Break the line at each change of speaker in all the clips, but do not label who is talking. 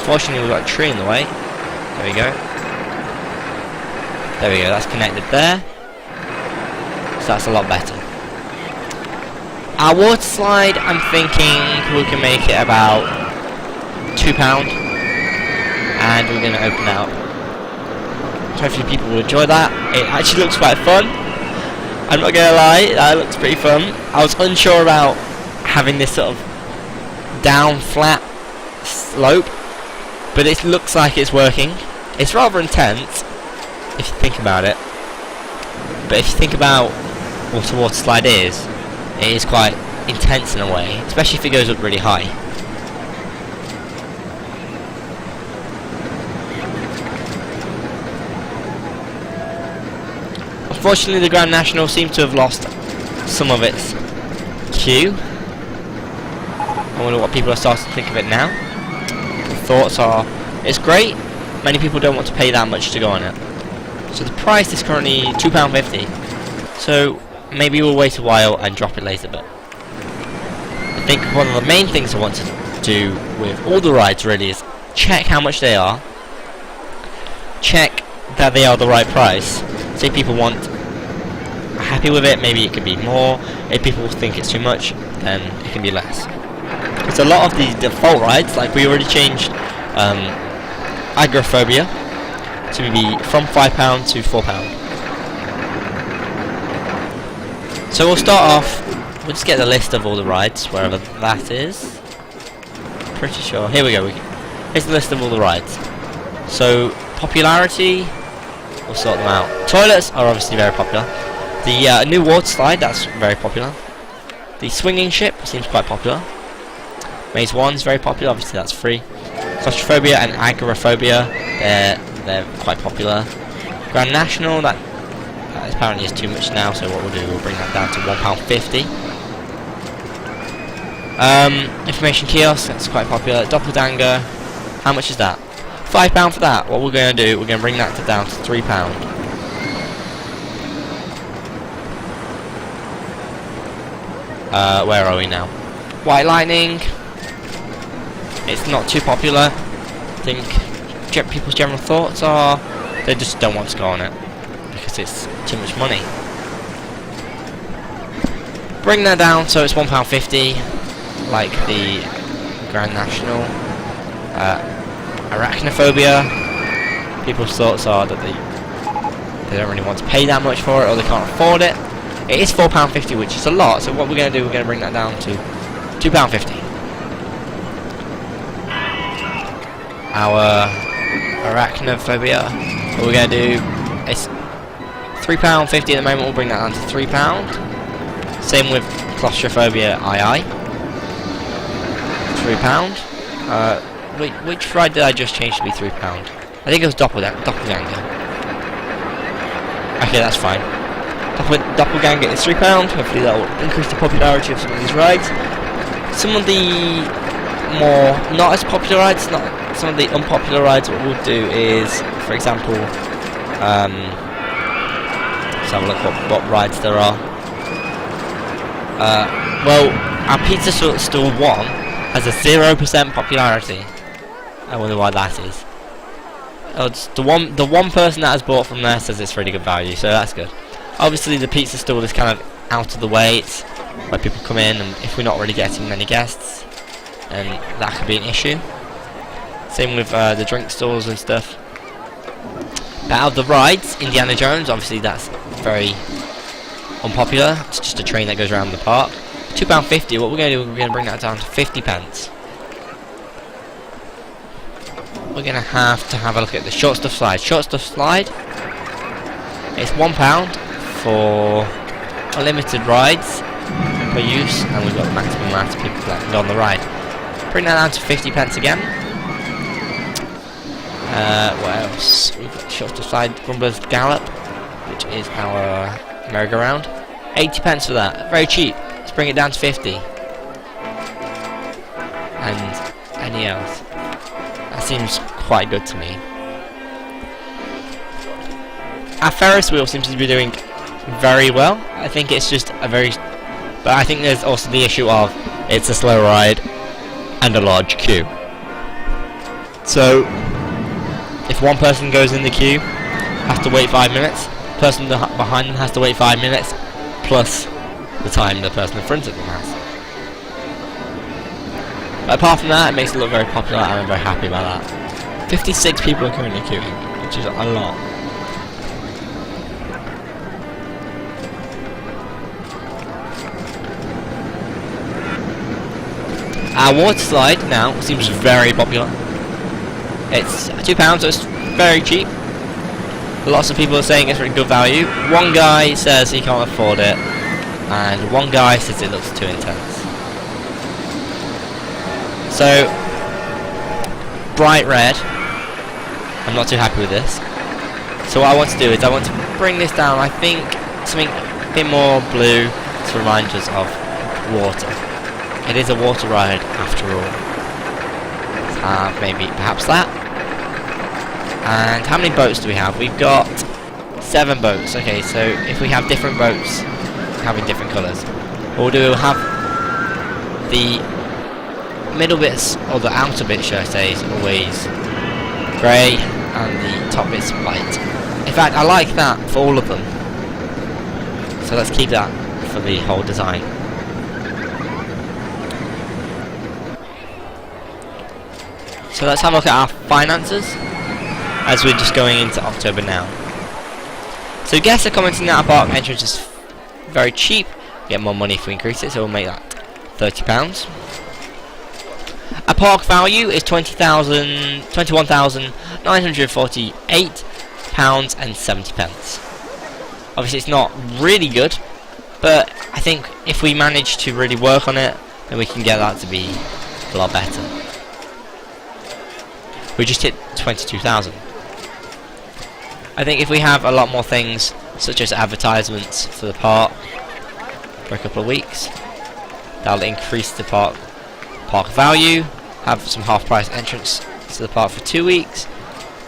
Unfortunately, we've got a tree in the way. There we go. There we go, that's connected there. So that's a lot better. Our water slide, I'm thinking we can make it about £2. And we're going to open it up. Hopefully people will enjoy that. It actually looks quite fun. I'm not going to lie, that looks pretty fun. I was unsure about having this sort of down flat slope, but it looks like it's working. It's rather intense if you think about it, but if you think about what a water slide is, it is quite intense in a way, especially if it goes up really high. Unfortunately, the Grand National seems to have lost some of its queue. I wonder what people are starting to think of it now. The thoughts are, it's great, many people don't want to pay that much to go on it. So the price is currently £2.50. So maybe we'll wait a while and drop it later, but I think one of the main things I want to do with all the rides really is check how much they are, check that they are the right price. Say people are happy with it, maybe it could be more. If people think it's too much, then it can be less. Because a lot of the default rides, like we already changed agoraphobia to be from £5 to £4. So we'll start off, we'll just get the list of all the rides, wherever that is. Pretty sure, here we go, here's the list of all the rides. So, popularity, we'll sort them out. Toilets are obviously very popular. The new water slide, that's very popular. The swinging ship seems quite popular. Maze 1's very popular, obviously that's free. Claustrophobia and agoraphobia, they're quite popular. Grand National, that apparently is too much now, so what we'll do, we'll bring that down to £1.50. Information kiosk, that's quite popular. Doppelganger, how much is that? £5 for that. What we're going to do, we're going to bring that down to £3. Where are we now? White Lightning, it's not too popular. I think people's general thoughts are they just don't want to go on it because it's too much money. Bring that down so it's £1.50, like the Grand National. Arachnophobia, people's thoughts are that they don't really want to pay that much for it, or they can't afford it. It is £4.50, which is a lot, so what we're going to do, we're going to bring that down to £2.50. Our arachnophobia, what we're going to do, it's £3.50 at the moment, we'll bring that down to £3. Same with claustrophobia II, £3. Which ride did I just change to be £3? I think it was Doppelganger. Okay, that's fine. Doppelganger is £3. Hopefully that will increase the popularity of some of these rides. Some of the more not as popular rides, some of the unpopular rides, what we'll do is, for example, let's have a look what rides there are. Well, our Pizza Stall 1 has a 0% popularity. I wonder why that is. Oh, the one person that has bought from there says it's really good value, so that's good. Obviously the pizza stall is kind of out of the way, it's where people come in, and if we're not really getting many guests, then that could be an issue. Same with the drink stalls and stuff. But out of the rides, Indiana Jones, obviously that's very unpopular. It's just a train that goes around the park. £2.50, what we're going to do, we're going to bring that down to 50p. We're going to have a look at the short stuff slide. Short stuff slide, it's £1 for unlimited rides per use, and we've got the maximum amount of people that can go on the ride. Bring that down to 50p again. What else? We've got short stuff slide, Grumbler's Gallop, which is our merry-go-round. 80p for that, very cheap. Let's bring it down to 50. And any else? That seems quite good to me. Our Ferris wheel seems to be doing very well. I think it's just a very... But I think there's also the issue of it's a slow ride and a large queue. So if one person goes in the queue, has to wait 5 minutes. The person behind them has to wait 5 minutes, plus the time the person in front of them has. But apart from that, it makes it look very popular, and I'm very happy about that. 56 people are currently queuing, which is a lot. Our water slide now seems very popular. It's £2, so it's very cheap. Lots of people are saying it's really good value. One guy says he can't afford it, and one guy says it looks too intense. So, bright red. I'm not too happy with this. So what I want to do is I want to bring this down. I think something a bit more blue to remind us of water. It is a water ride after all. Maybe perhaps that. And how many boats do we have? We've got 7 boats. Okay, so if we have different boats having different colours, what we'll do, we'll have the middle bits, or the outer bit should I say, is always grey and the top bit's white. In fact, I like that for all of them, so let's keep that for the whole design. So let's have a look at our finances as we're just going into October now. So guests are commenting that our park entrance is very cheap. We get more money if we increase it, so we'll make that £30. Our park value is £21,948.70. Obviously it's not really good, but I think if we manage to really work on it, then we can get that to be a lot better. We just hit 22,000. I think if we have a lot more things, such as advertisements for the park for a couple of weeks, that'll increase the park value. Have some half price entrance to the park for 2 weeks,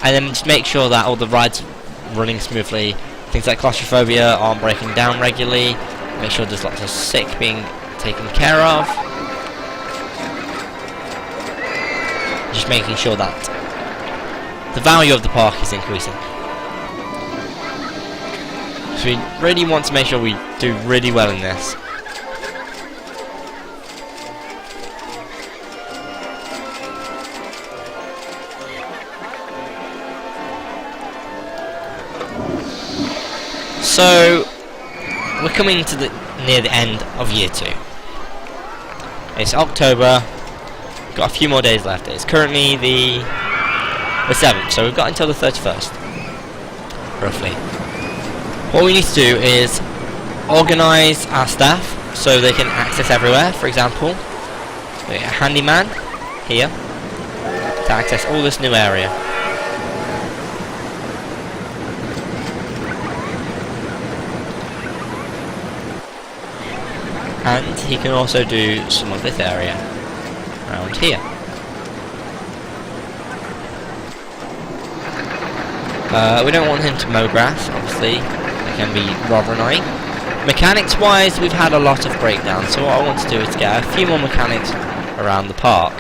and then just make sure that all the rides are running smoothly. Things like claustrophobia aren't breaking down regularly. Make sure there's lots of sick being taken care of. Just making sure that the value of the park is increasing. So we really want to make sure we do really well in this. So we're coming to near the end of year 2. It's October. We've got a few more days left. It's currently the 7th, so we've got until the 31st, roughly. What we need to do is organise our staff so they can access everywhere. For example, we get a handyman here to access all this new area. And he can also do some of this area around here. We don't want him to mow grass, obviously. It can be rather annoying. Mechanics wise, we've had a lot of breakdowns, so what I want to do is get a few more mechanics around the park.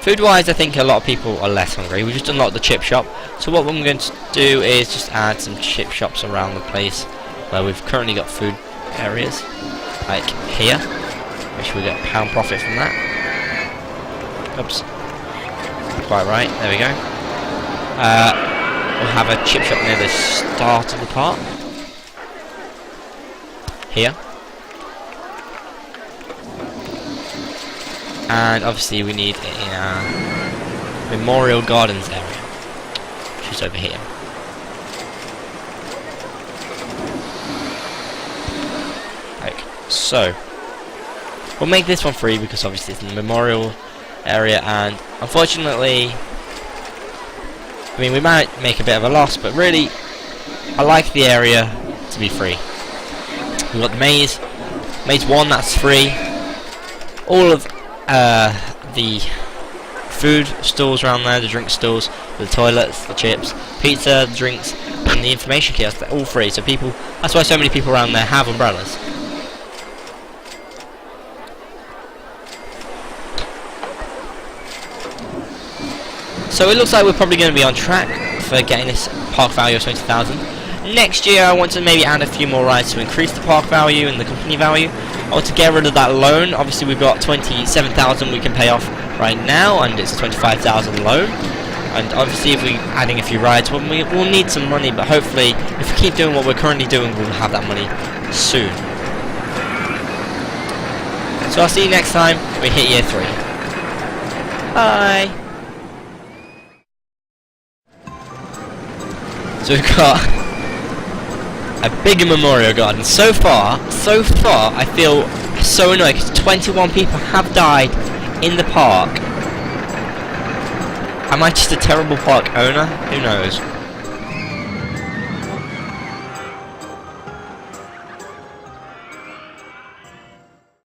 Food wise, I think a lot of people are less hungry. We just unlocked the chip shop, so what I'm going to do is just add some chip shops around the place where we've currently got food areas, like here. Make sure we get pound profit from that. Oops. Quite right, there we go. We'll have a chip shop near the start of the park. Here. And obviously we need it in our Memorial Gardens area, which is over here. Like so. We'll make this one free because obviously it's in the Memorial area, and unfortunately, I mean, we might make a bit of a loss, but really I like the area to be free. We've got the maze 1, that's free. All of the food stalls around there, the drink stalls, the toilets, the chips, pizza, the drinks, and the information kiosk, they're all free, so people, that's why so many people around there have umbrellas. So it looks like we're probably going to be on track for getting this park value of 20,000. Next year I want to maybe add a few more rides to increase the park value and the company value. I want to get rid of that loan. Obviously we've got 27,000 we can pay off right now, and it's a 25,000 loan. And obviously if we're adding a few rides, we'll need some money, but hopefully if we keep doing what we're currently doing, we'll have that money soon. So I'll see you next time we hit year 3. Bye! So we've got a bigger memorial garden. So far, I feel so annoyed because 21 people have died in the park. Am I just a terrible park owner? Who knows?